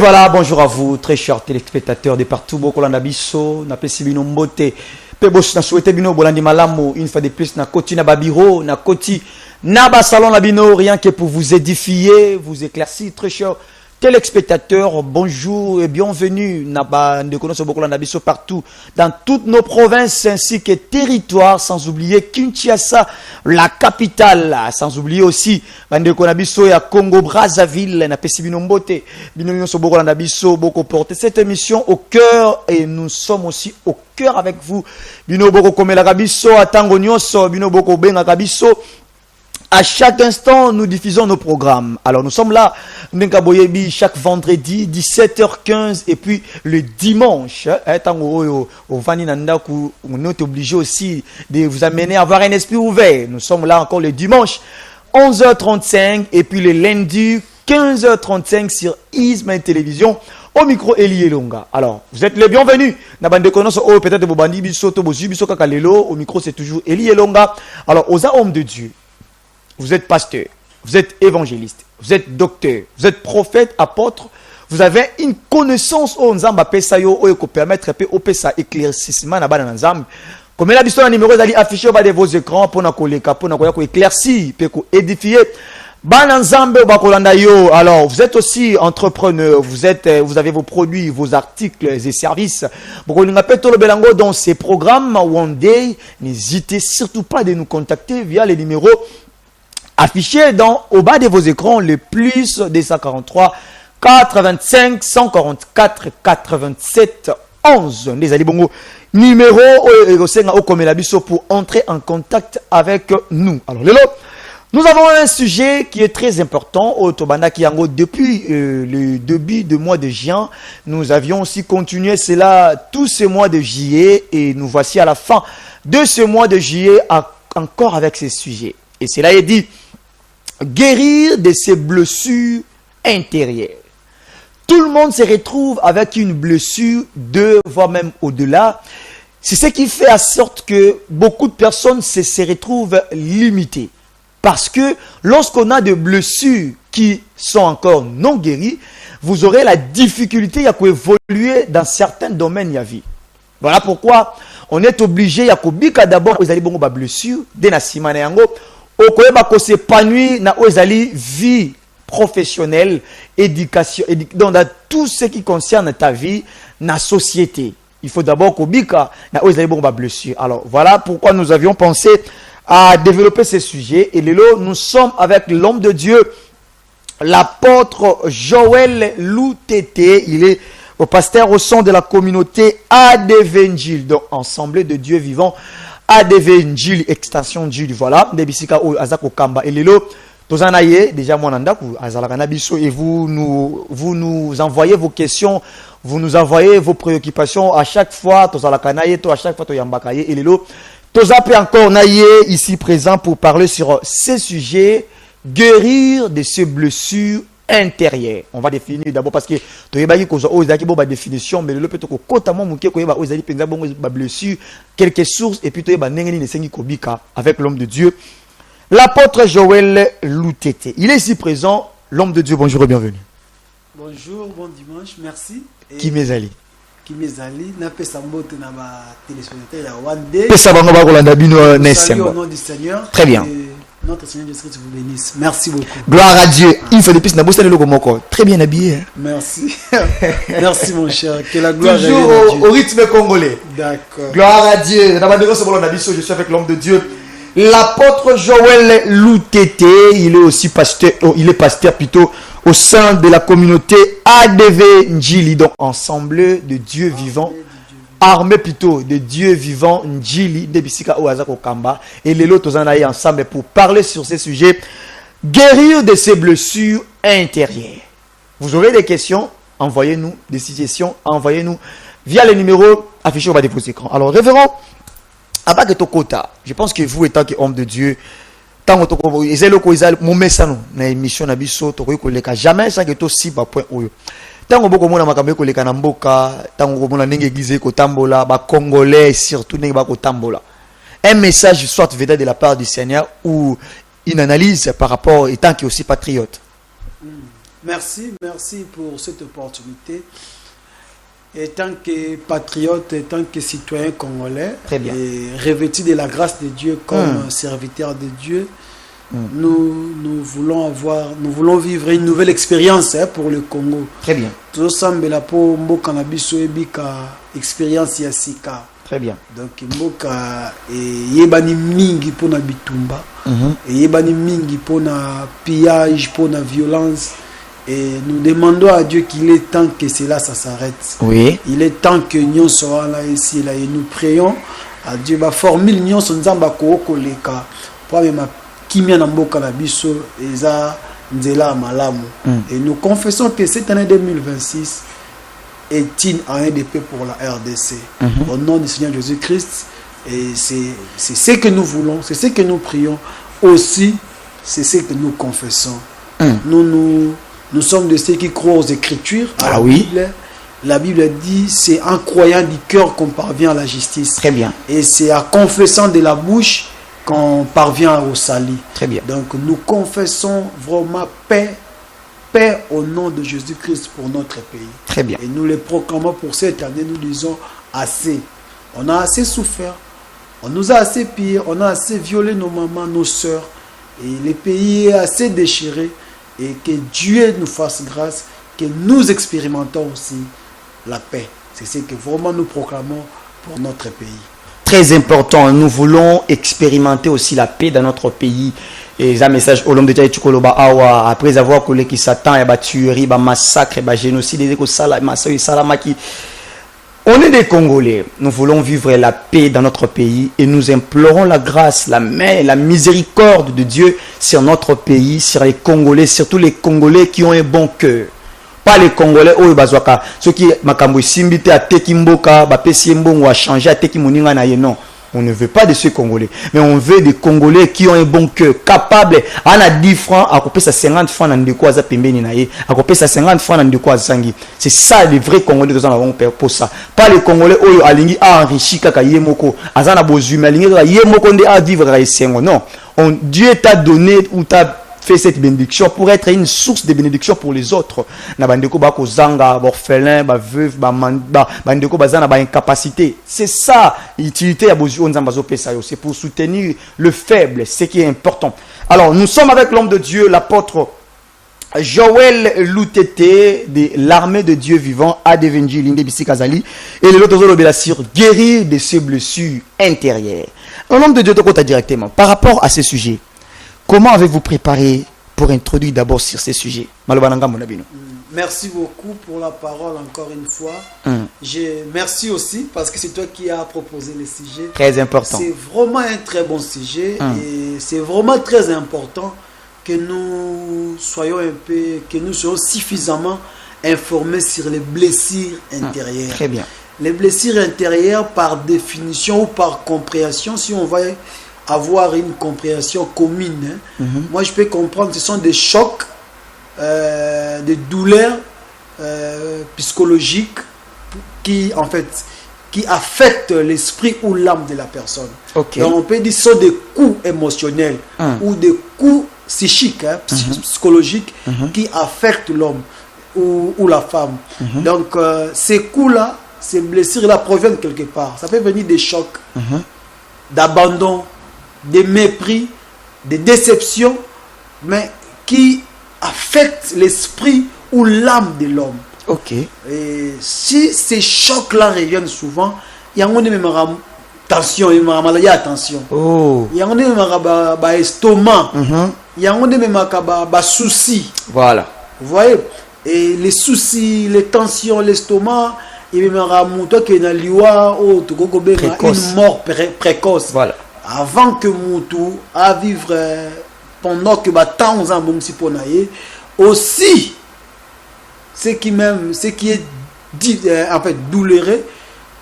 voilà, bonjour à vous, très chers téléspectateurs de partout. Bokolanda biso, na pesi bino mbote. Pe bos na souhaité bino bolandi malamu une fois de plus na koti na babiro, na koti na ba salon na bino, rien que pour vous édifier, vous éclaircir, très chers téléspectateurs, bonjour et bienvenue partout dans toutes nos provinces ainsi que territoires, sans oublier Kinshasa, la capitale, sans oublier aussi ya Congo Brazzaville, na Pesibinombote, porter cette émission au cœur et nous sommes aussi au cœur avec vous. Bino boko komela kabiso atango nyonso, bino boko benga kabiso. À chaque instant, nous diffusons nos programmes. Alors, nous sommes là, chaque vendredi, 17h15, et puis le dimanche, on est obligé aussi de vous amener à avoir un esprit ouvert. Nous sommes là encore le dimanche, 11h35, et puis le lundi, 15h35 sur Isma Télévision. Au micro, Eli Elonga. Alors, vous êtes les bienvenus. Peut-être au micro, c'est toujours Eli Elonga. Alors, aux hommes de Dieu. Vous êtes pasteur, vous êtes évangéliste, vous êtes docteur, vous êtes prophète, apôtre, vous avez une connaissance au Nzamba Pesayo, au permettre au Pesa éclaircissement na bana Nzamba. Comme la bison numéro d'aller afficher au bas de vos écrans pour na koleka pour na éclaircir, pour édifier. Bana Nzamba bakolanda yo. Alors, vous êtes aussi entrepreneur, vous avez vos produits, vos articles et services. Dans ces programmes One Day, n'hésitez surtout pas de nous contacter via les numéros affiché au bas de vos écrans le plus 243 85 144 87 11. Les alibongo numéro pour entrer en contact avec nous. Alors nous avons un sujet qui est très important au Tobanda Kiango depuis le début du mois de juin. Nous avions aussi continué cela tous ces mois de juillet et nous voici à la fin de ce mois de juillet encore avec ce sujet. Et cela est dit, guérir de ses blessures intérieures. Tout le monde se retrouve avec une blessure, deux, voire même au-delà. C'est ce qui fait en sorte que beaucoup de personnes se retrouvent limitées. Parce que lorsqu'on a des blessures qui sont encore non guéries, vous aurez la difficulté à évoluer dans certains domaines de la vie. Voilà pourquoi on est obligé à d'abord aux blessures, des nasimane yango. Okoyeba s'épanouir na ozali vie professionnelle, éducation, dans tout ce qui concerne ta vie, na société. Il faut d'abord kobika na ozali bon ba blessure. Alors voilà pourquoi nous avions pensé à développer ce sujet. Et là, nous sommes avec l'homme de Dieu, l'apôtre Joël Loutete. Il est au pasteur au sein de la communauté Adevangile, donc Assemblée de Dieu vivant. Adevangile, extension Dieu, voilà. Debisika ou azako kamba. Et lelo, tozanaye, déjà monanda ku azalakana biso, et vous nous envoyez vos questions, vous nous envoyez vos préoccupations à chaque fois, tozalakanaye, à chaque fois toyambakaye. Et lelo, tozape encore naye ici présent pour parler sur ces sujets, guérir de ces blessures intérieures. On va définir d'abord parce que toyebaki ko zo ezaki bo ba définition, mais le peut ko kotamo muke ko yeba ozali penza bongo ba blessure, quelques sources et puis toyeba nengeni ne sengi kobika avec l'homme de Dieu, l'apôtre Joël Loutete. Il est ici présent, l'homme de Dieu. Bonjour et bienvenue. Bonjour, bon dimanche, merci. Kimezali. Kimezali, na pesa mbote na ba téléspectateur ya One Day. Pesa bango ba kolanda bino nesemba. Au nom du Seigneur. Très bien. Notre Seigneur Jésus-Christ vous bénisse. Merci beaucoup. Gloire à Dieu. Il faut des pistes na bossa le moko. Très bien habillé. Hein? Merci. Merci mon cher. Que la gloire toujours au rythme congolais. D'accord. Gloire à Dieu. Je suis avec l'homme de Dieu. L'apôtre Joël Loutete, il est aussi pasteur, pasteur plutôt au sein de la communauté Adevangile, donc Assemblée de Dieu vivant. Armée plutôt de Dieu vivant, Njili, Debisika Oazako Kamba, et les autres en ensemble pour parler sur ces sujets, guérir de ces blessures intérieures. Vous aurez des questions, envoyez-nous des suggestions, envoyez-nous via les numéros affichés au bas de vos écrans. Alors, révérend, Abaketo Kota, je pense que vous, étant qu'homme de Dieu, tant que vous êtes mon message, dans l'émission Nabiso, jamais sans que tout si bas point où. Tango boko mona makambe ko leka na mboka, tango mona ndenge église ko tambola, ba congolais surtout ndenge ba ko tambola. Un message soit venant de la part du Seigneur ou une analyse par rapport étant qui aussi patriote. Merci pour cette opportunité. Et tant que patriote, et tant que citoyen congolais, Très bien. et revêtu de la grâce de Dieu comme serviteur de Dieu, nous voulons vivre une nouvelle expérience pour le Congo. Très bien. Tout semble la po mboka na biso ebika expérience ya sika. Très bien. Donc mboka yebani mingi pona bitumba, yebani mingi pona pillage, pona violence. Et nous demandons à Dieu qu'il est temps que cela ça s'arrête. Oui. Il est temps que nous soyons là ici là et nous prions à Dieu ba formule nous nzamba ko koleka pour même kimia na mboka na biso eza nzela malamu. Et nous confessons que cette année 2026 est une année de paix pour la RDC. Au nom du Seigneur Jésus-Christ, et c'est ce que nous voulons, c'est ce que nous prions aussi, c'est ce que nous confessons. Nous sommes de ceux qui croient aux Écritures. Ah oui. La Bible dit c'est en croyant du cœur qu'on parvient à la justice. Très bien. Et c'est en confessant de la bouche qu'on parvient au salut. Très bien. Donc nous confessons vraiment paix au nom de Jésus-Christ pour notre pays. Très bien. Et nous le proclamons pour cette année, nous disons assez. On a assez souffert, on nous a assez pillé, on a assez violé nos mamans, nos soeurs. Et le pays est assez déchiré. Et que Dieu nous fasse grâce, que nous expérimentons aussi la paix. C'est ce que vraiment nous proclamons pour notre pays. Très important, nous voulons expérimenter aussi la paix dans notre pays. Et un message au long de Tchaïchukoloba Awa, après avoir collé qui s'attend à la tuerie, à massacre, à génocide, on est des Congolais, nous voulons vivre la paix dans notre pays et nous implorons la grâce, la main, la miséricorde de Dieu sur notre pays, sur les Congolais, surtout les Congolais qui ont un bon cœur. Pas les Congolais, ceux qui makambo simbite à Tekimboka, Bapesiembongo a changé à Tekimoninga na non. On ne veut pas de ces Congolais, mais on veut des Congolais qui ont un bon cœur, capables, à la 10 francs, à couper sa 50 francs dans de quoi ça pembeni naie, à couper sa 50 francs dans de quoi sangi. C'est ça les vrais Congolais que nous avons pour ça. Pas les Congolais où alingi a enrichi kaka yemoko, azana bozuma alingi yemoko nde a vivre à esengo. Non, Dieu t'a donné ou t'a fait cette bénédiction pour être une source de bénédiction pour les autres. Na bandeko ba kozanga, ba orphelin, ba veuve, ba bandeko bazana ba incapacité. C'est ça l'utilité à bozu onzamba zo pesa yo, c'est pour soutenir le faible, ce qui est important. Alors, nous sommes avec l'homme de Dieu, l'apôtre Joël Loutete de l'armée de Dieu vivant à Devenji Linde Bissi Kazali et l'autre zolo sur guérir de ses blessures intérieures. L'homme de Dieu te compte directement par rapport à ce sujet. Comment avez-vous préparé pour introduire d'abord sur ces sujets? Merci beaucoup pour la parole encore une fois. Merci aussi parce que c'est toi qui as proposé le sujet. Très important. C'est vraiment un très bon sujet et c'est vraiment très important que nous soyons que nous soyons suffisamment informés sur les blessures intérieures. Très bien. Les blessures intérieures par définition ou par compréhension, si on va avoir une compréhension commune. Moi, je peux comprendre, ce sont des chocs, des douleurs psychologiques qui, en fait, qui affectent l'esprit ou l'âme de la personne. Okay. Donc, on peut dire que ce sont des coups émotionnels ou des coups psychiques, psychologiques, qui affectent l'homme ou la femme. Donc, ces coups-là, ces blessures-là proviennent quelque part. Ça peut venir des chocs, d'abandon, des mépris, des déceptions, mais qui affectent l'esprit ou l'âme de l'homme. Ok. Et si ces chocs-là reviennent souvent, il y a une tension, il y a une maladie à tension. Il y a un estomac, il y a un souci. Voilà. Vous voyez? Et les soucis, les tensions, l'estomac, il y a une mort précoce. Voilà. Avant que Moutou à vivre pendant que temps en bon si aussi ce qui est dit en fait douloureux,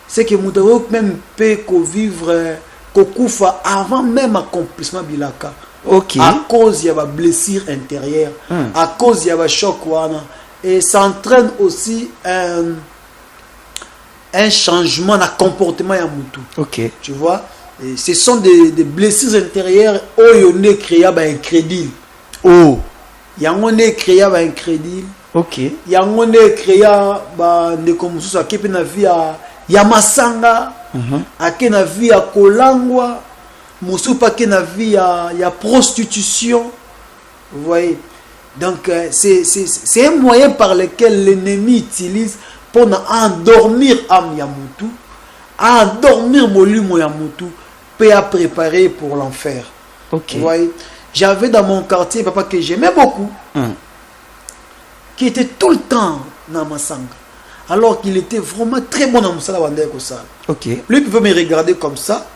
c'est que Moutou même peut vivre kokufa avant même accomplissement bilaka. Ok. À cause il y a une blessure intérieure, à cause il y a un choc et ça entraîne aussi un changement de comportement à Moutou. Ok. Tu vois? Et ce sont des blessures intérieures où on est créé incrédule. Oh, yango ne créé ba incrédule. Ok. Yango ne créé ba ndeko mususu akepe na vie ya masanga, ake na vie ya kolangwa, mususu pa ke na vie ya prostitution. Vous voyez? Donc c'est un moyen par lequel l'ennemi utilise pour endormir âme ya mutu, endormir molimo ya mutu, pour à préparer pour l'enfer. Ok. Vous voyez? J'avais dans mon quartier papa que j'aimais beaucoup, qui était tout le temps dans Masanga, alors qu'il était vraiment très bon dans Moussala Wandeko Sal. Ok. Lui il pouvait me regarder comme ça,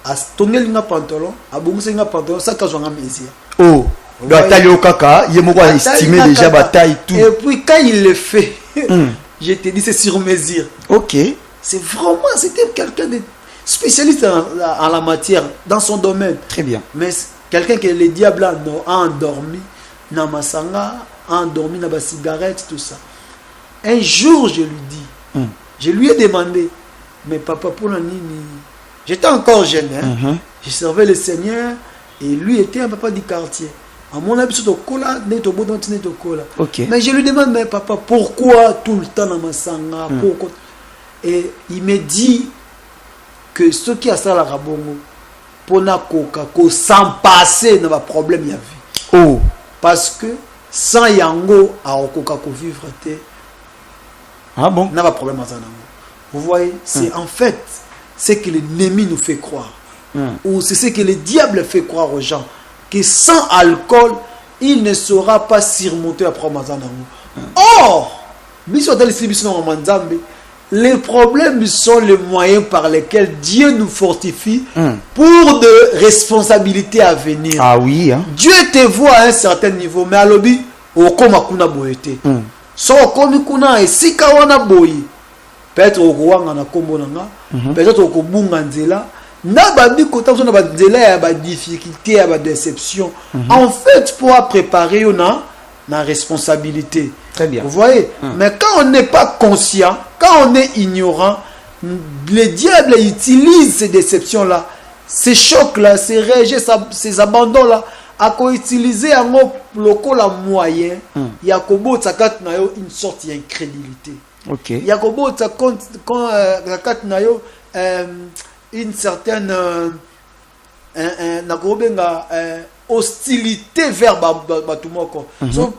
à tourner le pantalon, à boumouser le pantalon, ça quand j'en ai mes yeux. Oh. Bataille au caca, il m'a estimé déjà bataille tout. Et puis quand il le fait, je te dis c'est sur mesure. Ok. C'est vraiment, c'était quelqu'un de spécialiste en la matière, dans son domaine. Très bien. Mais quelqu'un que le diable a endormi, dans Masanga, a endormi dans la cigarette, tout ça. Un jour, je lui dis, je lui ai demandé, mais papa, pour la nini, j'étais encore jeune, hein? Je servais le Seigneur, et lui était un papa du quartier. À mon avis, c'est au cola, Ok. mais je lui demande, mais papa, pourquoi tout le temps dans Masanga? Pourquoi? Et il me dit que ce qui a ça la rabongo, pour na coca, sans passer dans le problème il y a vie. Oh. Parce que sans yango à coca ko vivre te. Ah bon? N'a pas problème à ça. Vous voyez, c'est en fait ce que l'ennemi nous fait croire. Ou c'est ce que le diable fait croire aux gens, que sans alcool, il ne sera pas surmonté après Ramazan. Or, les problèmes sont les moyens par lesquels Dieu nous fortifie pour de responsabilités à venir. Ah oui, hein? Dieu te voit à un certain niveau, mais à l'objet, au koma kuna boyete. So komi kuna esika wana boyi. Peut-être au rwanga na kombo nanga, peut-être au kobunga nzela. Na babi kota so na ba nzela ya ba difficulté ya ba déception. En fait, pour préparer na responsabilité. Très bien. Vous voyez? Mais quand on n'est pas conscient, quand on est ignorant, le diable utilise ces déceptions-là, ces chocs-là, ces rejets, ces abandons-là, à utiliser un local moyen, il y a une sorte d'incrédulité. Ok. Il y a une certaine hostilité vers Batumoko.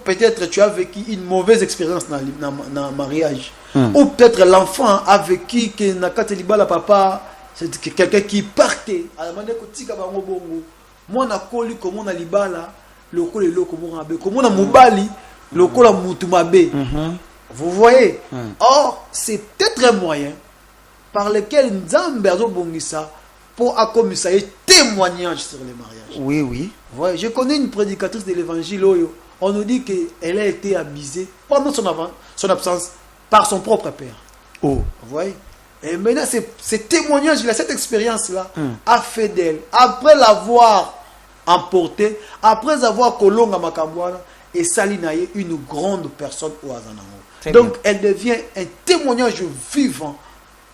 Peut-être tu as vécu une mauvaise expérience dans le mariage. Ou peut-être l'enfant a vécu que Nakatelibala papa, c'est quelqu'un qui partait. Moi na koli comme na libala, le koli le comme on a mobali, le koli mutumabe. Vous voyez? Or, c'est peut-être un moyen par lequel Nzambe Bongisa pour accompagner témoignage sur les mariages. Oui, oui. Ouais, je connais une prédicatrice de l'évangile. On nous dit qu'elle a été abusée pendant son absence par son propre père. Oh. Vous voyez? Et maintenant, ce témoignage-là, cette expérience-là, a fait d'elle, après l'avoir emportée, après avoir colonga Makambouana, et Salinaye, une grande personne au Azanango. Donc, elle devient un témoignage vivant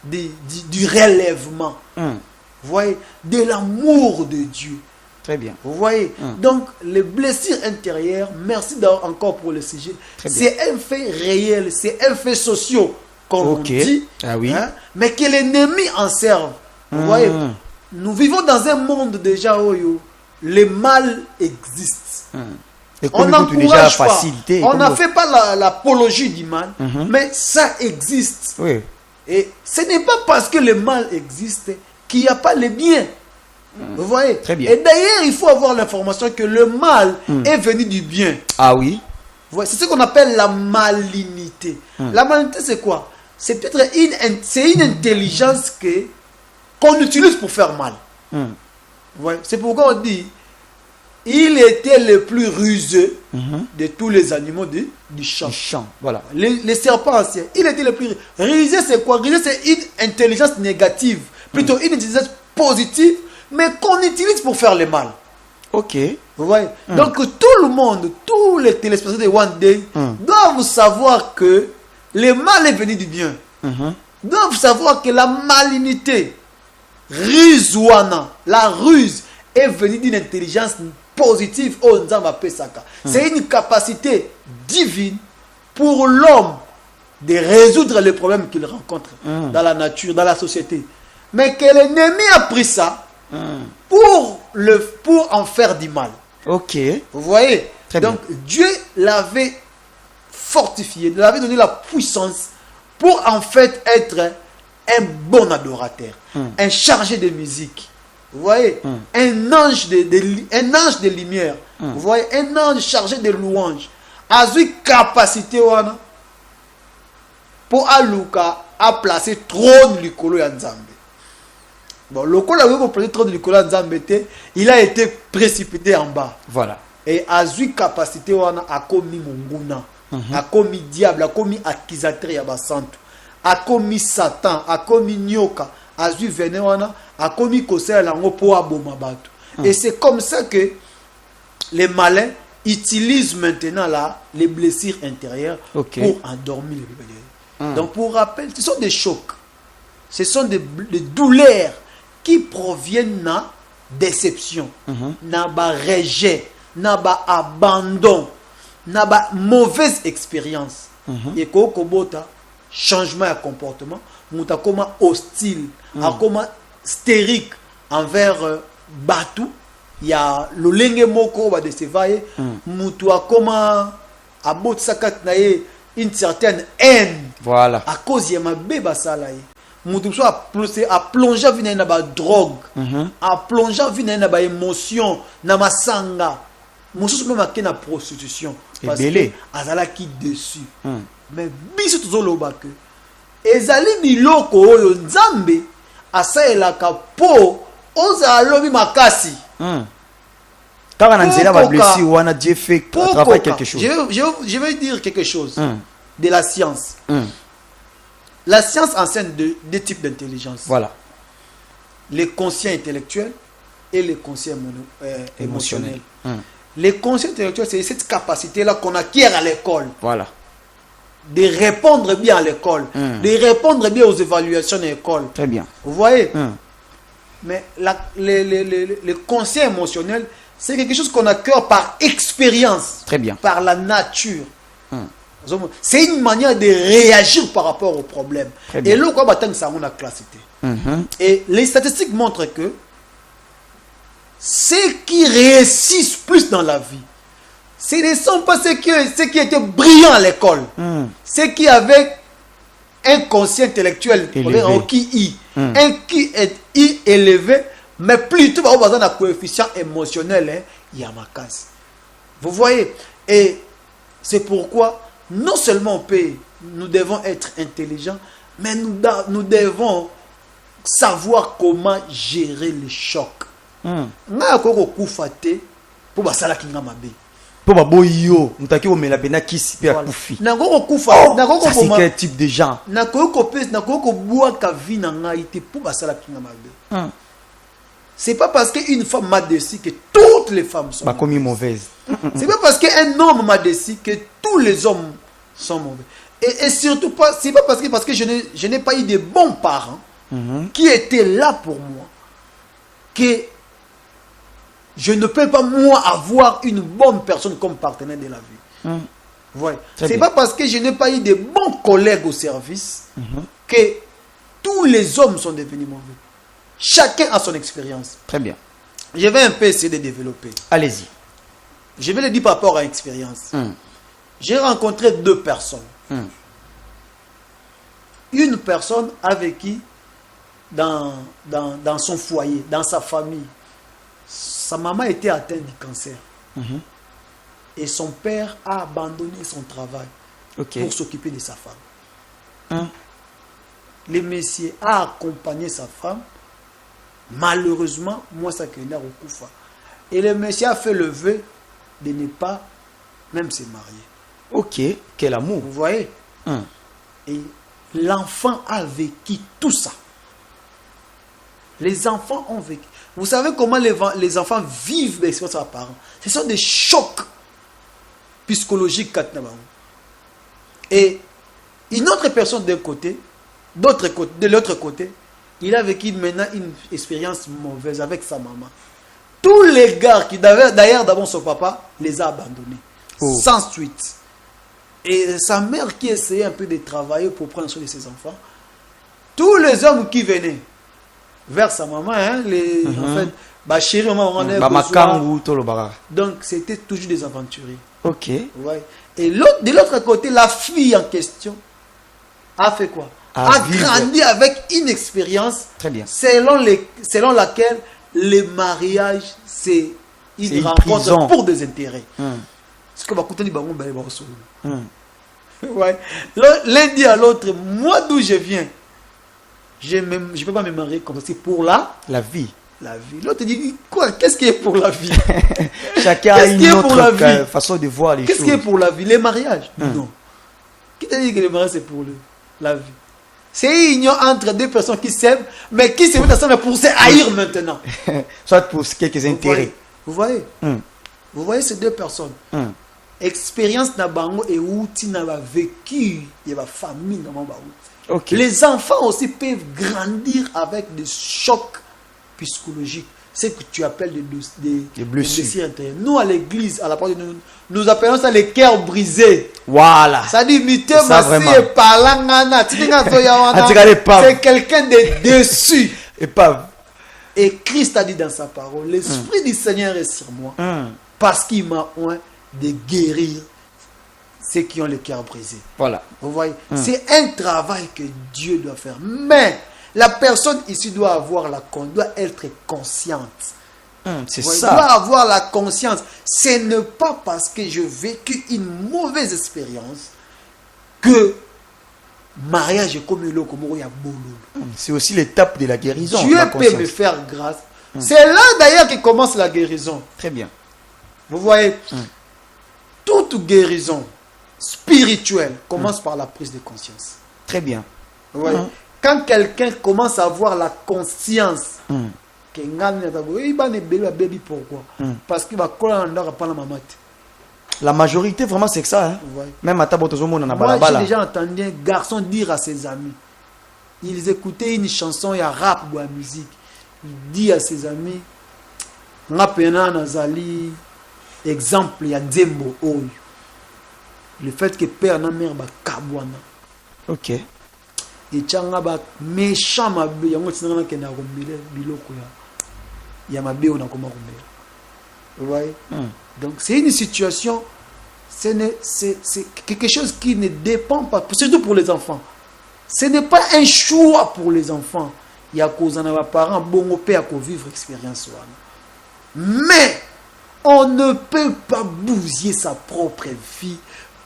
du relèvement. Vous voyez, de l'amour de Dieu. Très bien. Vous voyez, donc les blessures intérieures, merci encore pour le sujet, c'est un fait réel, c'est un fait social, comme on dit, ah oui. Hein, mais que l'ennemi en serve. Vous voyez, nous vivons dans un monde déjà où le mal existe. Et on n'encourage pas, on n'a fait pas l'apologie du mal, mais ça existe. Oui. Et ce n'est pas parce que le mal existe qu'il n'y a pas le bien. Vous voyez? Très bien. Et d'ailleurs, il faut avoir l'information que le mal est venu du bien. Ah oui. C'est ce qu'on appelle la malignité. La malignité, c'est quoi? C'est peut-être une intelligence qu'on utilise pour faire mal. Vous voyez? C'est pourquoi on dit il était le plus rusé de tous les animaux du champ. Voilà. Les serpents anciens. Il était le plus rusé. C'est quoi? Rusé, c'est une intelligence négative. Plutôt une intelligence positive, mais qu'on utilise pour faire le mal. Ok. Vous voyez? Donc tout le monde, tous les téléspectateurs de One Day doivent savoir que le mal est venu du bien. Doivent savoir que la malignité, rusuana, la ruse, est venue d'une intelligence positive au Nzamba Pesaka. C'est une capacité divine pour l'homme de résoudre les problèmes qu'il rencontre dans la nature, dans la société. Mais que l'ennemi a pris ça pour en faire du mal. Ok. Vous voyez? Très Donc Dieu l'avait fortifié, l'avait donné la puissance pour en fait être un bon adorateur, un chargé de musique. Vous voyez? Un ange de lumière. Vous voyez? Un ange chargé de louanges. A eu capacité pour Aluka à placer trône likolo ya Nzambe. Bon, le col a placer trône likolo ya Nzambe, il a été précipité en bas. Voilà. Et a eu capacité à commis monguna, a commis diable, a commis accusateur ya basantu, a commis Satan, a commis nyoka, a eu vené a commis conseil lango pour aboma bato. Et c'est comme ça que les malins utilisent maintenant là les blessures intérieures pour endormir les bébés. Donc pour rappel, ce sont des chocs, ce sont des douleurs qui proviennent de déception, de rejet, de abandon, de mauvaise expérience. Et quand on changement de comportement, on a comme hostile, comme stérique envers Batou. Il y a le lenge moko ba de se vailler, mutu a comme abot sakat nae une certaine haine. Voilà. À cause de ma bébé salaye. Mutu so a plongé vina na ba drogue, a plongé vina na ba émotion, na masanga. Musu même a na prostitution parce que azala ki dessus. Mais biso tozoloba que ezali biloko oyo Nzambe asaelaka po ozalobi makasi. Quand on a Dieu fait travailler quelque chose. Je vais dire quelque chose de la science. La science enseigne deux types d'intelligence. Voilà. Les conscients intellectuels et les conscients émotionnels. Les conscients intellectuels, c'est cette capacité-là qu'on acquiert à l'école. Voilà. De répondre bien à l'école, de répondre bien aux évaluations de l'école. Très bien. Vous voyez? Mais les conscients émotionnels, c'est quelque chose qu'on acquiert par expérience. Très bien. Par la nature. C'est une manière de réagir par rapport aux problèmes. Et là, ça on a classé. Et les statistiques montrent que ceux qui réussissent plus dans la vie, ce ne sont pas ceux qui étaient brillants à l'école. Ceux qui avaient un conscient intellectuel élevé. Un qui est élevé, mais plutôt dans un coefficient émotionnel, il y a ma case. Vous voyez? Et c'est pourquoi non seulement nous devons être intelligents, mais nous devons savoir comment gérer les chocs. Nga ko kufate pour basala kinga mabe. Pour baboyo, mutaki o mela pena kisi pe akufi. Na ko kufa, na ko c'est quel type de gens? Na ko boa ka vie na nga ite pour basala kinga mabe. C'est pas parce qu'une femme m'a décidé que toutes les femmes sont mauvaises. C'est pas parce qu'un homme m'a décidé que tous les hommes sont mauvais. Et surtout pas, c'est pas parce que je n'ai pas eu de bons parents qui étaient là pour moi que je ne peux pas moi avoir une bonne personne comme partenaire de la vie. Ouais. C'est pas parce que je n'ai pas eu de bons collègues au service que tous les hommes sont devenus mauvais. Chacun a son expérience. Très bien. Je vais un peu essayer de développer. Allez-y. Je vais le dire par rapport à l'expérience. J'ai rencontré deux personnes. Une personne avec qui, dans son foyer, dans sa famille, sa maman était atteinte du cancer. Et son père a abandonné son travail pour s'occuper de sa femme. Le monsieur a accompagné sa femme. Malheureusement, moi, ça qu'il a au Koufa. Et le monsieur a fait le vœu de ne pas même se marier. Ok, quel amour. Vous voyez? Et l'enfant a vécu tout ça. Les enfants ont vécu. Vous savez comment les enfants vivent l'expérience de leurs parents? Ce sont des chocs psychologiques. Et une autre personne d'un côté, de l'autre côté, il a vécu maintenant une expérience mauvaise avec sa maman. tous les gars qui d'ailleurs d'abord son papa les a abandonnés. Sans suite. Et sa mère qui essayait un peu de travailler pour prendre soin de ses enfants. Tous les hommes qui venaient vers sa maman, hein, en fait, bah chérie, maman, on est donc c'était toujours des aventuriers. Ok. Ouais. Et de l'autre côté, la fille en question a fait quoi? A grandi avec une expérience. Très bien. Selon laquelle le mariage, c'est une rencontre pour des intérêts. Ce que ouais. L'un dit à l'autre, moi d'où je viens, je ne peux pas me marier comme ça, c'est pour la vie. La vie. L'autre dit, quoi? Qu'est-ce qui est pour la vie? Chacun a une autre façon de voir les choses. Qu'est-ce qui est pour la vie? Les mariages? Non. Qui t'a dit que le mariage c'est pour la vie? C'est une union entre deux personnes qui s'aiment, mais qui se mettent ensemble pour se haïr maintenant. Soit pour quelques intérêts. Vous voyez? Vous voyez ces deux personnes. Expérience na bango et outil na ba vécu, il y a famille na ba. Okay. Les enfants aussi peuvent grandir avec des chocs psychologiques. C'est ce que tu appelles des blessures intérieures. Nous, à l'église, à la porte de nous appelons ça les cœurs brisés. Voilà. Ça dit, c'est quelqu'un de déçu. Et Christ a dit dans sa parole, l'Esprit du Seigneur est sur moi. Parce qu'il m'a oint de guérir ceux qui ont le cœur brisé. Voilà. Vous voyez, c'est un travail que Dieu doit faire. Mais la personne ici doit être consciente. C'est ça. Doit avoir la conscience. Ce n'est pas parce que j'ai vécu une mauvaise expérience que mariage est comme le il y a boulot. C'est aussi l'étape de la guérison. Dieu peut me faire grâce. C'est là d'ailleurs que commence la guérison. Très bien. Vous voyez, toute guérison spirituelle commence par la prise de conscience. Très bien. Vous voyez, quand quelqu'un commence à avoir la conscience que pourquoi? Parce qu'il va la majorité vraiment c'est que ça. Hein? Ouais. Même à moi j'ai déjà entendu un garçon dire à ses amis, ils écoutaient une chanson, il y a rap ou la musique, il dit à ses amis, Nazali, exemple, il y a Zembo Oyo. Le fait que père na mère ba kabwana. Ok. Et tchanga ba méchant mabe yango tinanga ke na kombile biloko ya mabe ona koma kombela. Vous voyez? Donc c'est une situation, c'est quelque chose qui ne dépend pas, surtout pour les enfants. Ce n'est pas un choix pour les enfants. Il y a cause na parents bongo père ko vivre expérience wana. Mais on ne peut pas bousiller sa propre vie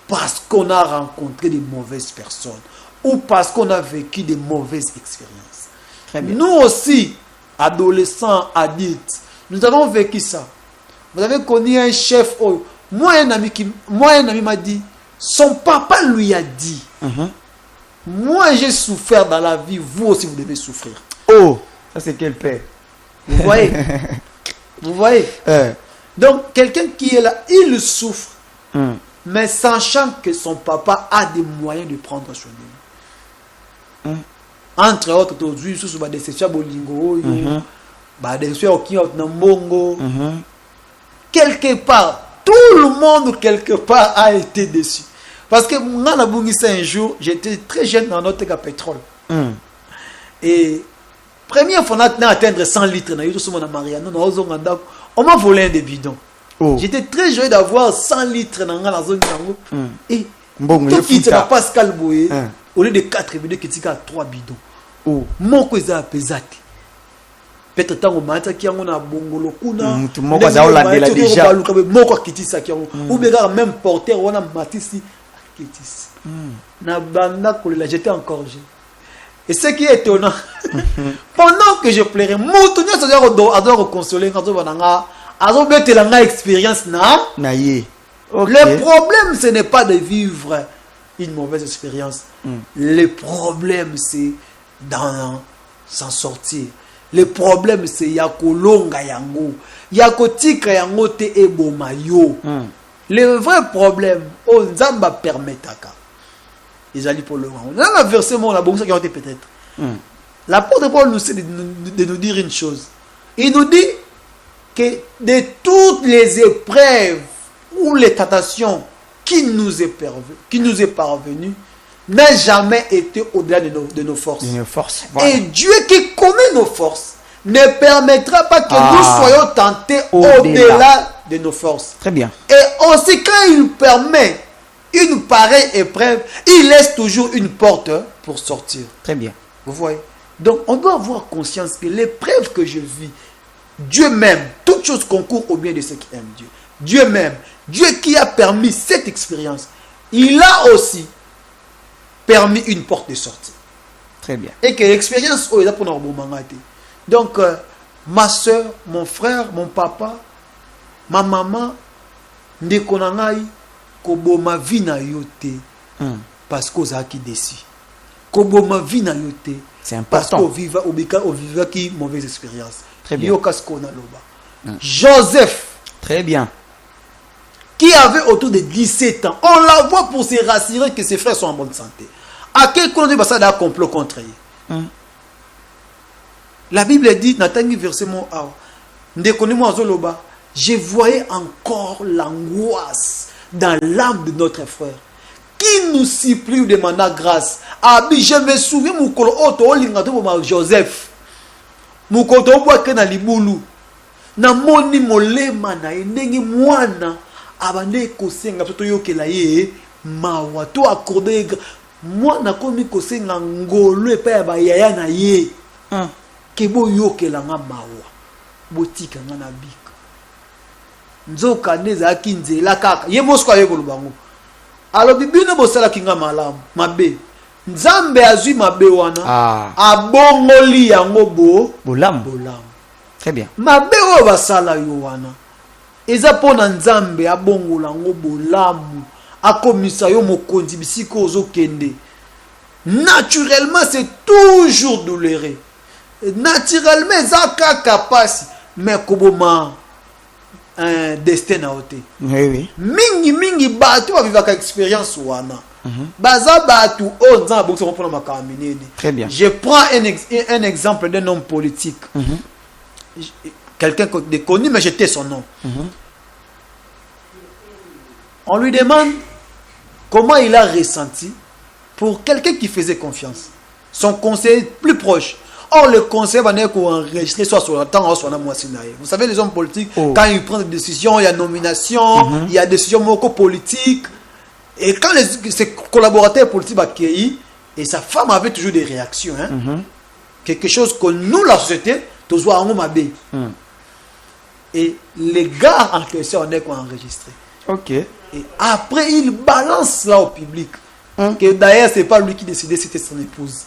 parce qu'on a rencontré des mauvaises personnes ou parce qu'on a vécu des mauvaises expériences. Très bien. Nous aussi, adolescents, adultes, nous avons vécu ça. Vous avez connu un chef, moi un ami m'a dit, son papa lui a dit, moi j'ai souffert dans la vie, vous aussi vous devez souffrir. Oh, ça c'est quel père? Vous voyez? Vous voyez? Donc quelqu'un qui est là, il souffre. Mais sachant que son papa a des moyens de prendre soin de lui. Entre autres, aujourd'hui, sous des déceptions bolingo, des déceptions qui ont mbongo. Quelque part, tout le monde quelque part a été déçu. Parce que moi, un jour, j'étais très jeune dans notre pétrole. Et première fois, on a atteindre 100 litres. On m'a volé un des bidons. J'étais très joyeux d'avoir 100 litres dans la zone. Et tout qui était Pascal Boye, au lieu de 4 bidons, qui était à 3 bidons. Mon cousin a pesé. Peut-être que on m'a dit qu'il y a un bongolo kuna. Tout le monde a déjà. Ou bien même porter on a matisi kitis. Na banda kolela j'étais encore jeune. Et ce qui est étonnant, pendant que je pleurais, Moutounio se doit consoler quand on va dans expérience na. Le problème ce n'est pas de vivre une mauvaise expérience. Le problème c'est d'en s'en sortir. Le problème c'est yakolonga yango, yakotika yango te eboma yo. Le vrai problème, on nzamba permetaka. Ils allaient pour le rang. Dans la verset on a bon ça qui a été peut-être. L'apôtre Paul nous sait de nous dire une chose. Il nous dit que de toutes les épreuves ou les tentations qui nous est parvenu n'a jamais été au-delà de nos forces. Voilà. Et Dieu qui connaît nos forces ne permettra pas que nous soyons tentés au-delà de nos forces. Très bien. Et aussi quand il permet une pareille épreuve, il laisse toujours une porte pour sortir. Très bien. Vous voyez? Donc on doit avoir conscience que l'épreuve que je vis, Dieu même, toute chose concourt au bien de ceux qui aiment Dieu. Dieu même, Dieu qui a permis cette expérience, il a aussi permis une porte de sortie. Très bien. Et que l'expérience, oh, est pour nous. Donc, ma soeur, mon frère, mon papa, ma maman, ndekonangai, koboma vie na yote, parce qu'on a qui décide. Koboma vie na yote, c'est parce important. qu'on viva qui mauvaise expérience. Très bien. Joseph. Très bien. Qui avait autour de 17 ans. On la voit pour se rassurer que ses frères sont en bonne santé. À quel point ça a un complot contre eux. La Bible dit, Nathalie verset mon je voyais encore l'angoisse dans l'âme de notre frère qui nous supplie ou demanda grâce. Je me souviens de Joseph. Mukoto boake na libulu. Na moni molema na ndenge mwana abande kosenga to yokela ye mawa to accordé mwana komi kosenga ngolo epa ba yaya na ye. Ke bo yokela nga mawa. Botika nga na bika. Nzoka neza kinzela kaka. Ye mosko aye kolubango. Alo bibino bosala kinga malamu mabe. Nzambe azui mabe wana abongoli yango bolamu. Très bien. Mabe o basala yo wana eza pona nzambe abongola yango bolamu akomisa yo mokonzi bisiko ozokende. Naturellement c'est toujours douloureux. Naturellement ça kaka pasi mais koboma un destin na ote. Oui. Mingi bato ba vivaka expérience wana. Très bien. Je prends un exemple d'un homme politique. Quelqu'un de connu, mais j'étais son nom. On lui demande comment il a ressenti pour quelqu'un qui faisait confiance. Son conseiller plus proche. Or, le conseiller va enregistrer soit sur le temps, soit sur la moissinaille. Vous savez, les hommes politiques, quand ils prennent des décisions, il y a nomination, il y a décision politique. Et quand ses collaborateurs politiques accueillis, et sa femme avait toujours des réactions. Quelque chose que nous, la société, tous voyons mabé. Et les gars en question, on est enregistré. Ok. Et après, il balance là au public. Que d'ailleurs, c'est pas lui qui décidait, c'était son épouse.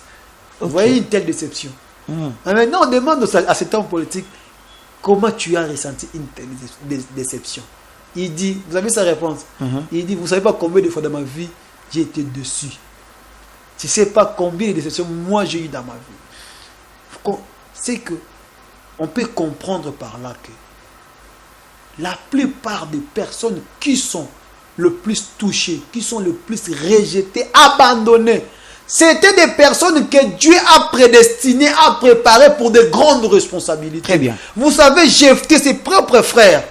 Vous voyez une telle déception. Maintenant, on demande à cet homme politique comment tu as ressenti une telle déception. Il dit, vous avez sa réponse. Il dit, vous savez pas combien de fois dans ma vie j'ai été dessus. Tu sais pas combien de déceptions moi j'ai eu dans ma vie. C'est que on peut comprendre par là que la plupart des personnes qui sont le plus touchées, qui sont le plus rejetées, abandonnées, c'était des personnes que Dieu a prédestinées, a préparées pour de grandes responsabilités. Très bien. Vous savez, Jephthé, ses propres frères.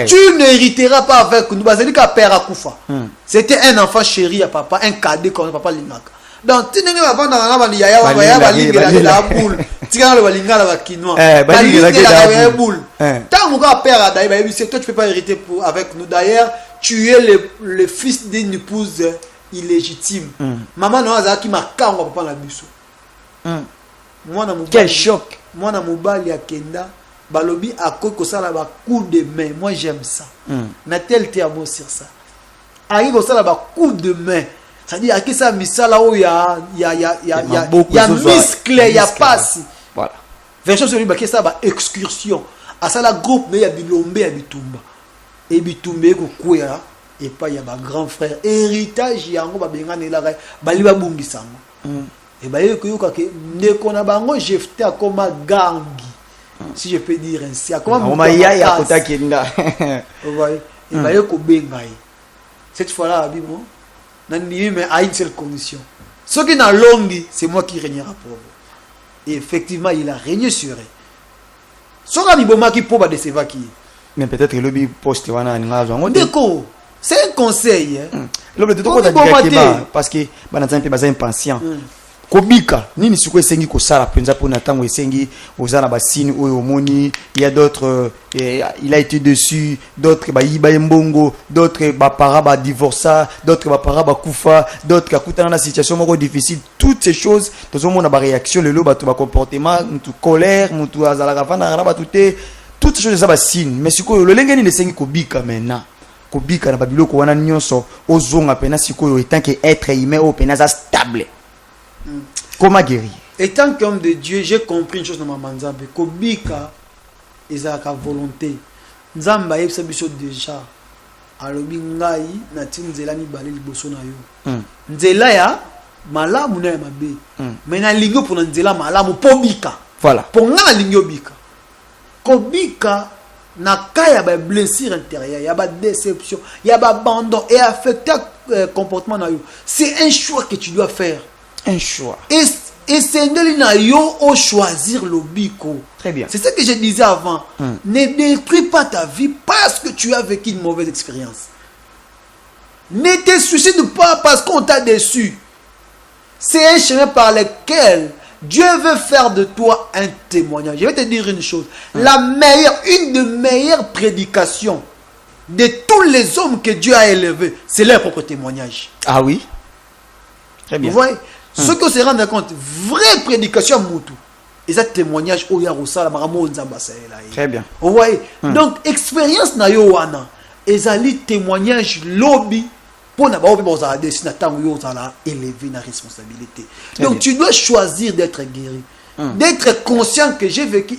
Tu n'hériteras pas avec nous. C'était un enfant chéri à papa, un cadet comme papa Linaka. Donc, tu n'es pas tu peux pas hériter avec nous. D'ailleurs, tu es le fils d'une épouse illégitime. Maman n'a qui m'a papa la biso. Quel choc. Moi, na mobali ya kenda. Balobi a kosala ba coup de main. Moi j'aime ça. Na tel terme sur ça. Ari kosala ba coup de main. C'est-à-dire à qui ça misala o ya muscle ya passe. Voilà. Version sur lui ba qui ça ba excursion. À ça la groupe mais ya bilombe ya bitumba. Et bitumbe ko kuya et pas ya ba grand frère héritage yango ba bengana la bali ba bungisango. Et ba yeko yoka ke ndeko na bango Jephthé akoma gangi. Si je peux dire ainsi, cette fois-là, mais à une seule condition. Ce qui est dans longue, c'est moi qui régnera pour vous. Et effectivement, il a régné sur eux. Soka miboma qui pour décevoir qui. Mais peut-être que le poste wana ningazo ngo Déco, c'est un conseil. Le tout ko ta parce que bana nzampe baza impatient. Kobika nini siko esengi ko sala penza pona tango esengi ozana basini oyo omoni il y a d'autres il a été dessus d'autres ba yiba mbongo d'autres ba para ba divorça d'autres ba para ba kufa d'autres akutana na situation moko difficile toutes ces choses tozomona ba réaction le ba to ba comportement mutu colère mutu azala kafana na ba toutes ces choses ça ba signe mais siko le lengeni esengi kobika maintenant kobika na babiloko wana nyonso ozonga pena siko étant que être humain au pena stable. Comment guérir? Étant qu'homme de Dieu, j'ai compris une chose dans ma manzambe. Kobika, ils ont la volonté. Nzamba yebisa biso déjà. Alobi ngai na tinzela ni balé liboso na yo. Nzela ya malamu na mabe. Mais na lingo pour nzela malamu pobika. Voilà. Pour nga lingo bika. Kobika na kaya ba blessure intérieure, ya ba déception, ya ba abandon et affecter comportement na yo. C'est un choix que tu dois faire. Un choix. Et c'est na yo au choisir le biko. Très bien. C'est ce que je disais avant. Ne détruis pas ta vie parce que tu as vécu une mauvaise expérience. Ne te suicide pas parce qu'on t'a déçu. C'est un chemin par lequel Dieu veut faire de toi un témoignage. Je vais te dire une chose. Une des meilleures prédications de tous les hommes que Dieu a élevés, c'est leur propre témoignage. Ah oui? Très bien. Vous voyez? Ceux qui se rendent compte, vraie prédication Moutou, et ça témoignage au Yaroussa, la Maramo Nzamba. Très bien. Vous voyez? Donc, expérience na yo wana, et ça témoignage lobby pour na ba obi bozala destinataire yo zala élevé na responsabilité. Donc, tu dois choisir d'être guéri, d'être conscient que j'ai vécu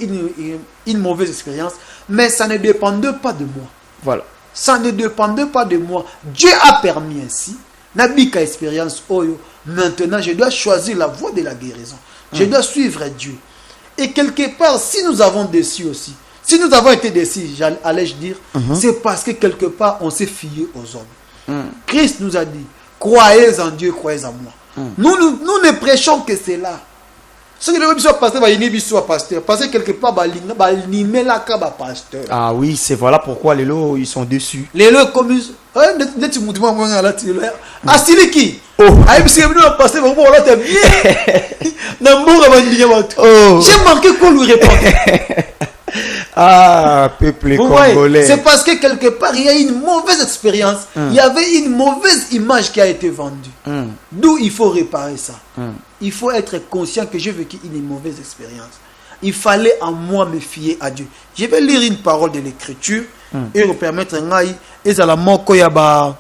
une mauvaise expérience, mais ça ne dépendait pas de moi. Voilà. Ça ne dépendait pas de moi. Dieu a permis ainsi. Nabika expérience oyo. Maintenant, je dois choisir la voie de la guérison. Je dois suivre Dieu. Et quelque part, si nous avons déçu aussi, si nous avons été déçus, allais-je dire, c'est parce que quelque part, on s'est fié aux hommes. Christ nous a dit, croyez en Dieu, croyez en moi. Nous ne prêchons que cela. Ce que nous sommes pasteur, parce que quelque part, pasteur. Ah oui, c'est voilà pourquoi les lots, ils sont déçus. Les lots comme Asiliki. J'ai manqué qu'on lui réponde. Ah, peuple congolais. C'est parce que quelque part, il y a une mauvaise expérience. Il y avait une mauvaise image qui a été vendue. D'où il faut réparer ça. Il faut être conscient que j'ai vécu une mauvaise expérience. Il fallait en moi me fier à Dieu. Je vais lire une parole de l'écriture et me permettre ngai ezala moko ya ba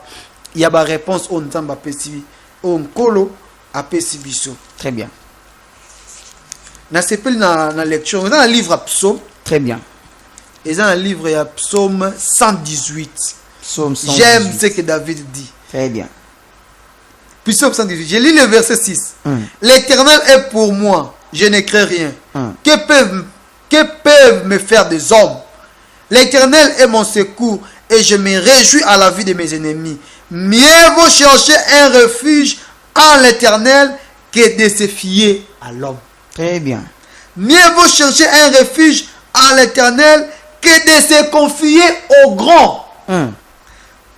réponse au nzamba pesi au nkolo apesi biso. Très bien. Na sepel na lecture dans le livre Psaume. Très bien. Et dans le livre ya Psaume 118. Psaume 118. J'aime ce que David dit. Très bien. Psaume 118. Je lis le verset 6. L'Éternel est pour moi, je ne crains rien. Que peuvent me faire des hommes? L'Éternel est mon secours et je me réjouis à la vie de mes ennemis. Mieux vaut chercher un refuge en l'Éternel que de se fier à l'homme. Très bien. Mieux vaut chercher un refuge en l'Éternel que de se confier au grand.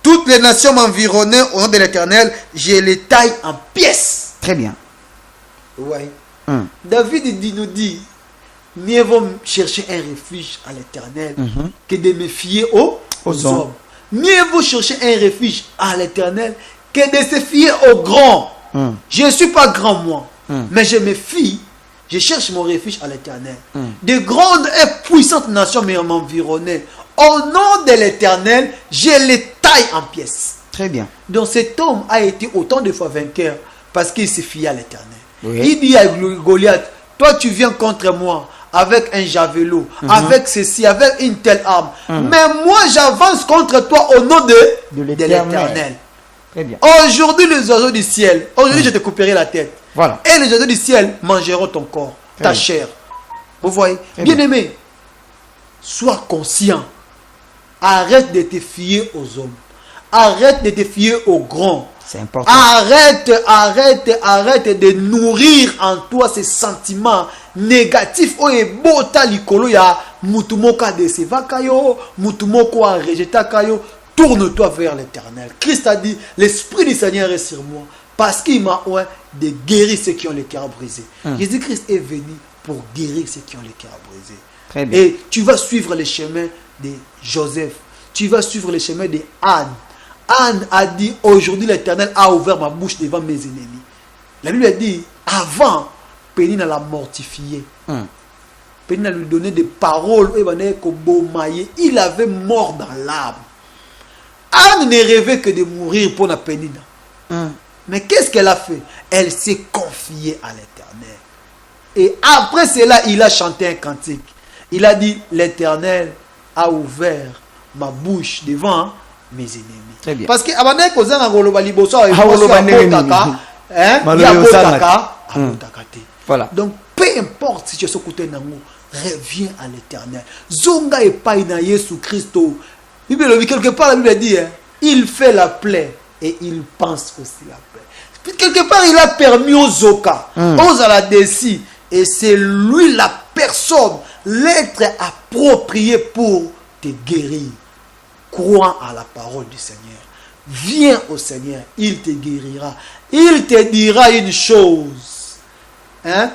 Toutes les nations m'environnaient au nom de l'Éternel, je les taille en pièces. Très bien. Ouais. David nous dit, mieux vaut chercher un refuge à l'Éternel que de me fier aux hommes. Mieux vaut chercher un refuge à l'Éternel que de se fier aux grands. Je ne suis pas grand moi, mais je me fie, je cherche mon refuge à l'Éternel. De grandes et puissantes nations m'environnaient. Au nom de l'Éternel, je les taille en pièces. Très bien. Donc cet homme a été autant de fois vainqueur parce qu'il s'est fié à l'Éternel. Oui. Il dit à Goliath, toi tu viens contre moi avec un javelot, avec ceci, avec une telle arme. Mais moi j'avance contre toi au nom de l'Éternel. Très bien. Aujourd'hui les oiseaux du ciel, aujourd'hui je te couperai la tête. Voilà. Et les oiseaux du ciel mangeront ton corps, ta chair. Vous voyez? Bien aimé, sois conscient. Arrête de te fier aux hommes. Arrête de te fier aux grands. C'est important. Arrête de nourrir en toi ces sentiments négatifs. mutu moko adesevaka yo, mutu moko a rejetaka yo, tourne-toi vers l'Éternel. Christ a dit, l'Esprit du Seigneur est sur moi, parce qu'il m'a oint de guérir ceux qui ont le cœur brisé. Jésus-Christ est venu pour guérir ceux qui ont le cœur brisé. Très bien. Et tu vas suivre les chemins de Joseph. Tu vas suivre les chemins de Anne. Anne a dit, aujourd'hui l'Éternel a ouvert ma bouche devant mes ennemis. La Bible dit, avant, Pénina l'a mortifié. Pénina lui donnait des paroles. Il avait mort dans l'âme. Anne ne rêvait que de mourir pour la Pénina. Mais qu'est-ce qu'elle a fait? Elle s'est confiée à l'Éternel. Et après cela, il a chanté un cantique. Il a dit, l'Éternel a ouvert ma bouche devant mes ennemis. Très bien. Parce que voilà. Donc, peu importe si tu es sur côté nango, reviens à l'Éternel. Zonga et païna Jésus Christ. Bible quelque part la Bible dit, il fait la plaie et il pense aussi la plaie. Quelque part il a permis aux Zoka, aux Aladessi, et c'est lui la personne, l'être approprié pour te guérir. Crois à la parole du Seigneur. Viens au Seigneur, il te guérira. Il te dira une chose.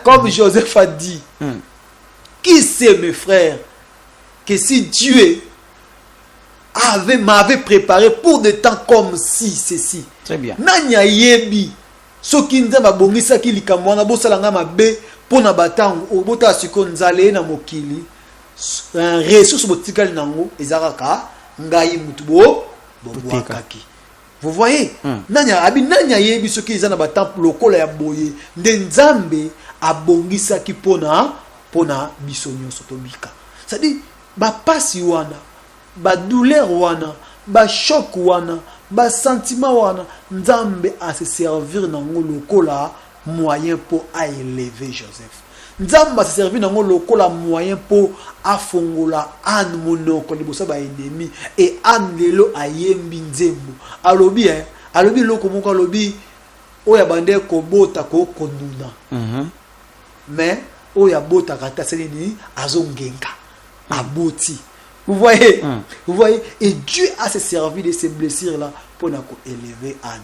Comme Joseph a dit. Qui sait, mes frères, que si Dieu m'avait préparé pour des temps comme si, ceci. Très bien. Nanya yebi. Soki nzamba bongisa ki likamwana bosalanga mabe pona batango obota siko nzale na mokili. Un ressource botikali nango ezaraka ngai mutubo bobwakaki. Vous voyez? Nanya yebi soki ezana batampo lokola ya boye nde nzambe abongisa ki pona biso nyonso tobika. C'est-à-dire ba pasi wana, ba douleur wana, ba choc wana, ba sentiment wana, nzambe a se servir nango lokola moyen pour à élever Joseph. Nzambe a se servir nango lokola moyen pour afongola an monoko libosa ba ennemi et an lelo ayembi nzembo. Alobi loko moko alobi oya bande ko bota ko konuna. Mais oya bota kata selini azongenga aboti. Vous voyez? Vous voyez? Et Dieu a se servi de ces blessures-là pour nous élever Anne.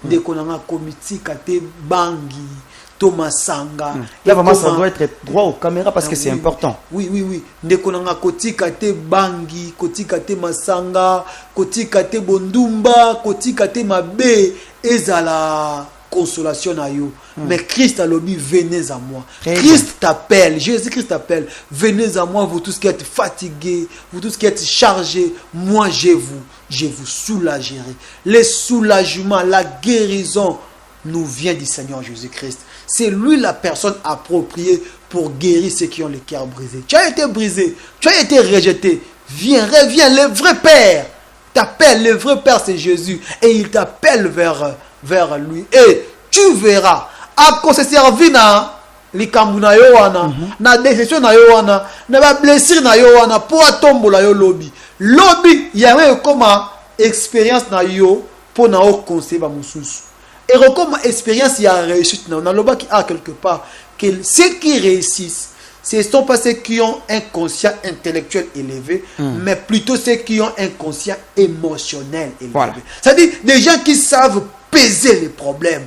Dès qu'on a un comité, kate bangi, Thomas Sanga. Là, vraiment, ça doit être droit aux caméras parce que c'est important. Oui. Dès qu'on a un côté kate bangi, côté kate masanga, côté kate bondumba, côté kate mabe, ezala consolation à you. Mais Christ a dit, venez à moi. Christ t'appelle, Jésus-Christ t'appelle. Venez à moi, vous tous qui êtes fatigués, vous tous qui êtes chargés. Moi, je vous soulagerai. Le soulagement, la guérison nous vient du Seigneur Jésus-Christ. C'est lui la personne appropriée pour guérir ceux qui ont le cœur brisé. Tu as été brisé, tu as été rejeté. Viens, reviens, le vrai Père t'appelle. Le vrai Père, c'est Jésus. Et il t'appelle vers lui. Et tu verras. A cause servi na likambu na yo wana na décision na yo wana na ba blessure na yo wana pour atombola yo lobi yawe comme expérience na yo pour na o conseil ba mususu et comme expérience ya réussite na loba qui a quelque part que ceux qui réussissent ce sont pas ceux qui ont un conscient intellectuel élevé mais plutôt ceux qui ont un conscient émotionnel élevé. Voilà. C'est-à-dire des gens qui savent peser les problèmes,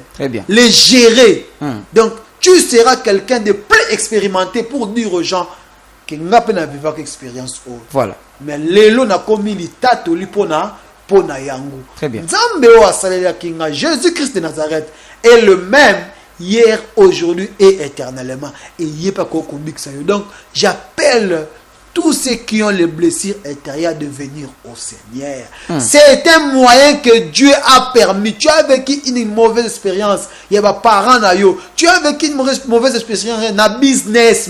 les gérer. Donc, tu seras quelqu'un de plus expérimenté pour dire aux gens que nous n'avons pas vivre expérience. Voilà. Mais l'élo n'a commis l'itato lipona pona yango. Très bien. Jésus-Christ de Nazareth est le même hier, aujourd'hui et éternellement. Et il n'y a pas qu'on ça. Donc, j'appelle tous ceux qui ont les blessures intérieures de venir au Seigneur. C'est un moyen que Dieu a permis. Tu as vécu une mauvaise expérience. Il y a des parents. Tu as vécu une mauvaise expérience dans le business.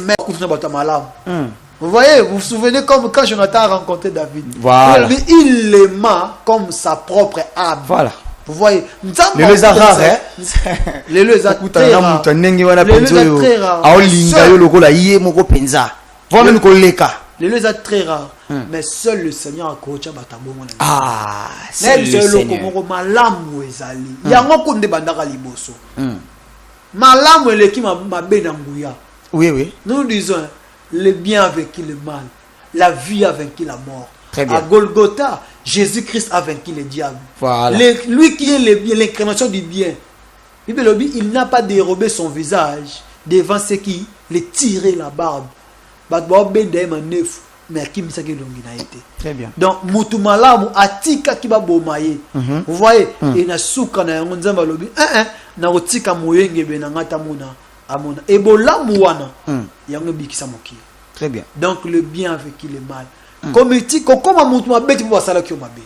Vous voyez, vous vous souvenez comme quand Jonathan a rencontré David. Voilà. Il l'aima comme sa propre âme. Voilà. Vous voyez, les lézards rares, les lézards très rares. Les lézards très rares. Mais seul le Seigneur a coaché Batambo. Ah, c'est le Seigneur. Malamu ezali. Yango kunde bandaka liboso. Malamu eleki mabe na nguya. Oui. Nous disons le bien avec le mal. la vie a vaincu la mort. Très bien. À Golgotha, Jésus-Christ a vaincu le diable. Voilà. Lui qui est l'incarnation du bien. Il n'a pas dérobé son visage devant ceux qui les tiraient la barbe. Très bien. Donc, Mutumalamu atika kiba bomaye. Vous voyez, et na souka na yango nzamba lobi, na otika moyenge benangata muna amona. Et bolamu wana, yango bikisa moki. Très bien. Donc, le bien avec le mal. Comme il dit, comme Mutuma beti pour sala ki omabe.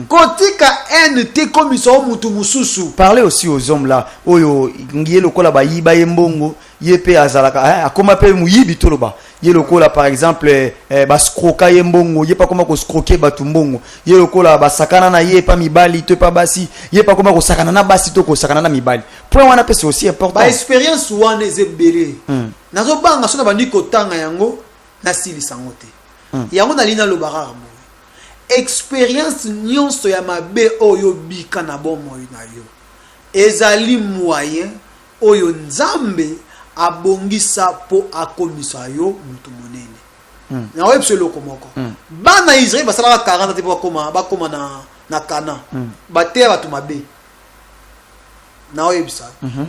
Kotika NT comme ils sont Mutumususu. Parlez aussi aux hommes là. Oyo, ngiye lokola ba yiba yembongo, yepe azalaka, akoma pe muyibi toloba. Ye lokola par exemple ba skroka yembongo, ye pa koma ko skroke batumbongo. Ye lokola ba sakana na ye pa mibali, te pa basi, ye pa koma ko sakana na basi to ko sakana na mibali. Point wana pe c'est aussi important. Ba expérience wana ezebele. Nazo banga sona bandi kotanga yango na sili sangote. Yango na lina lo barara mo. Expérience nyonso ya mabe oyo bika na bomo na yo ezali moyen oyo nzambe abongisa po akomisa yo mutu monene na webse loko moko bana Israël basala 40 te bakoma na Kana bateya batu mabe na websa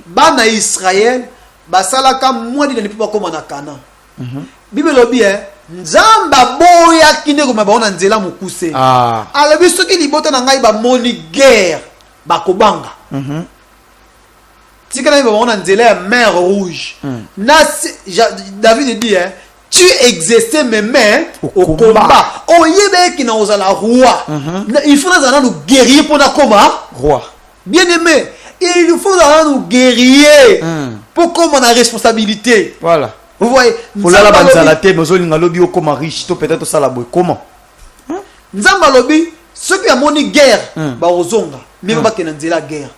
bana Israël basala ka mwadi na nipo bakoma na Kana Bible lobi nzamba boya kine ko mabona nzela mukuse alobi soki libota na ngai ba moni guerre bakobanga tika na babona nzela ya mer rouge David dit tu exerçais mes mains au combat oyebe ki na ozala roi il faut na nous guerrier pour na koma roi bien aimé il faut nous guerrier pour comme on a responsabilité. Voilà. Vous voyez, Nzamba lobi okoma riche, peut-être ça la boy. Comment? Nzamba lobi, ceux qui ont moni guerre, ba ozonga, mais ba kenanzela guerre.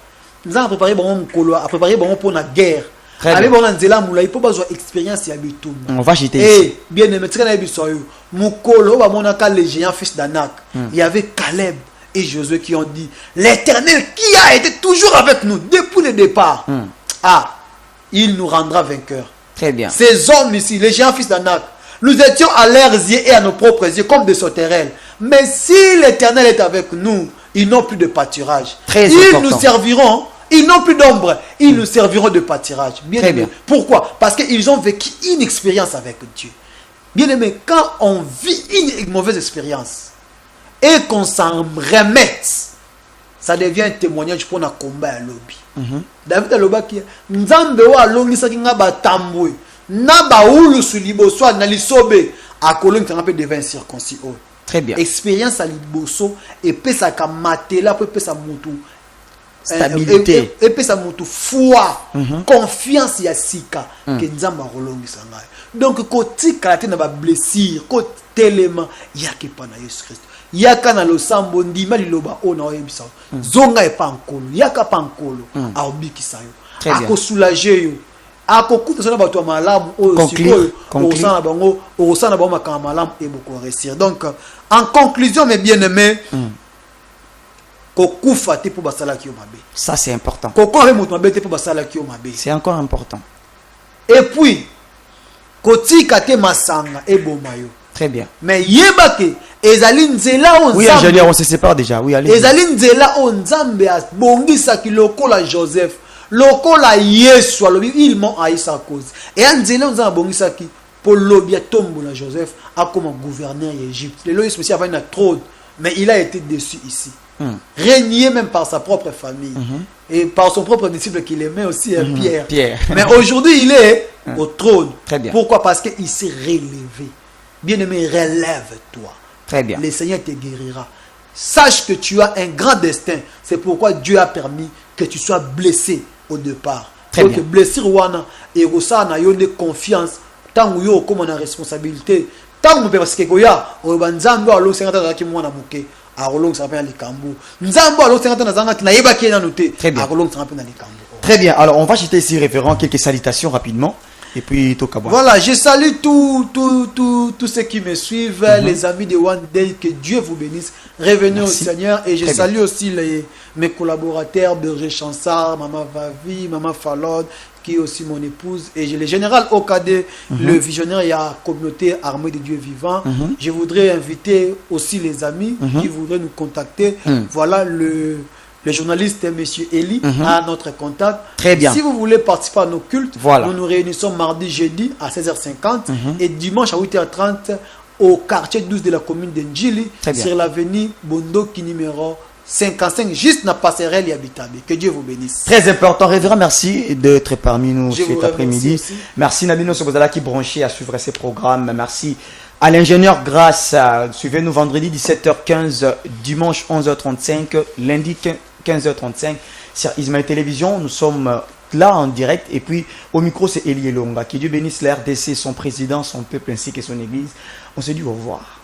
Nzamba préparer bon mukolo, a préparer bon pour na guerre. Avec bon nzela mula, il faut pas avoir expérience ya bitum. On va jeter ici. Bien aimé, tika na biso yo. Mukolo ba monaka les géants fils d'Anak. Il y avait Caleb et Josué qui ont dit l'Éternel qui a été toujours avec nous depuis le départ. Il nous rendra vainqueurs. Très bien. Ces hommes ici, les géants fils d'Anak, nous étions à leurs yeux et à nos propres yeux comme des sauterelles. Mais si l'Éternel est avec nous, ils n'ont plus de pâturage. Ils nous serviront, ils n'ont plus d'ombre, ils nous serviront de pâturage. Bien Très aimé. bien. Pourquoi? Parce qu'ils ont vécu une expérience avec Dieu. Bien aimé, quand on vit une mauvaise expérience et qu'on s'en remette, ça devient un témoignage pour un combat à lobby. David alobaki nzambe wa alongisa kinga batambwe na baulu suliboso na lisobe akolongi tanga pe devint circoncis. Très bien. Expérience à liboso et pesa ka matela pe pesa mutu stabilité et pesa mutu foi confiance ya sika que nzamba rolongisa ngai. Donc kotika la tena ba blessure ko telema yake pana Yesu Christ. Yaka na losambo ndima liloba ona oyebisa zonga e pankolo yaka pankolo aobikisa yo ako soulager yo ako kuta sona bato malamu oyo sikoyo osana bango osana ba makama malamu et beaucoup réussir. Donc en conclusion mes bien-aimés, kokufa te pour basala ki yo mabe, ça c'est important. kokore moto mabe te pour basala ki yo mabe, c'est encore important. Et puis kotika te masanga e bomayo. Très bien. Mais yebake ezali nzela o nzambe. Oui, ingénieur, on se sépare déjà. Oui, allez. Ezali nzela o nzambe bongisa ki lokola Joseph, lokola Yesu alobi ils m'ont haï sa cause. Et nzela o nzambe bongisa ki pour lobia tombo la Joseph a comme gouverneur d'Égypte. Le Loïs monsieur avait un trône, mais il a été déçu ici. Régné même par sa propre famille et par son propre disciple qu'il aimait aussi, Pierre. Mais aujourd'hui il est au trône. Très bien. Pourquoi? Parce qu'il s'est relevé. Bien-aimé, relève-toi. Très bien. Le Seigneur te guérira. Sache que tu as un grand destin. C'est pourquoi Dieu a permis que tu sois blessé au départ. Très donc bien. blessure wana et ça na yo de confiance. Tant que yo comme on a responsabilité. Tant que parce que goya o banzambo alo 50 ans ki mwana muke. Arolong ça rappelle likambo. Nzambo alo 50 ans nazanga na yeba ki na noté. Arolong ça rappelle likambo. Très bien. Alors on va jeter ici référent quelques salutations rapidement. Et puis, Tokabwa. Voilà, je salue tous ceux qui me suivent, les amis de One Day, que Dieu vous bénisse. Revenez Merci. au Seigneur. Et je Très salue aussi mes collaborateurs, Berger Chansard, Maman Vavi, Maman Falod, qui est aussi mon épouse. Et j'ai le général Okade, le visionnaire et la communauté armée de Dieu vivant. Je voudrais inviter aussi les amis qui voudraient nous contacter. Voilà le journaliste M. Eli à notre contact. Très bien. Si vous voulez participer à nos cultes, Voilà. nous nous réunissons mardi, jeudi à 16h50 et dimanche à 8h30 au quartier 12 de la commune d'Ndjili, Très bien. sur l'avenue Bondoki numéro 55, juste dans la passerelle Yabitabe. Que Dieu vous bénisse. Très important. Révérend, merci d'être parmi nous Je vous cet remercie après-midi. aussi. Merci Nabino Sobozala qui branché à suivre ces programmes. Merci à l'ingénieur Grâce. Suivez-nous vendredi 17h15, dimanche 11h35, lundi 15h35 sur Ismaël Télévision. Nous sommes là en direct et puis au micro c'est Elie Elonga. Que Dieu bénisse la RDC, son président, son peuple ainsi que son église. On se dit au revoir.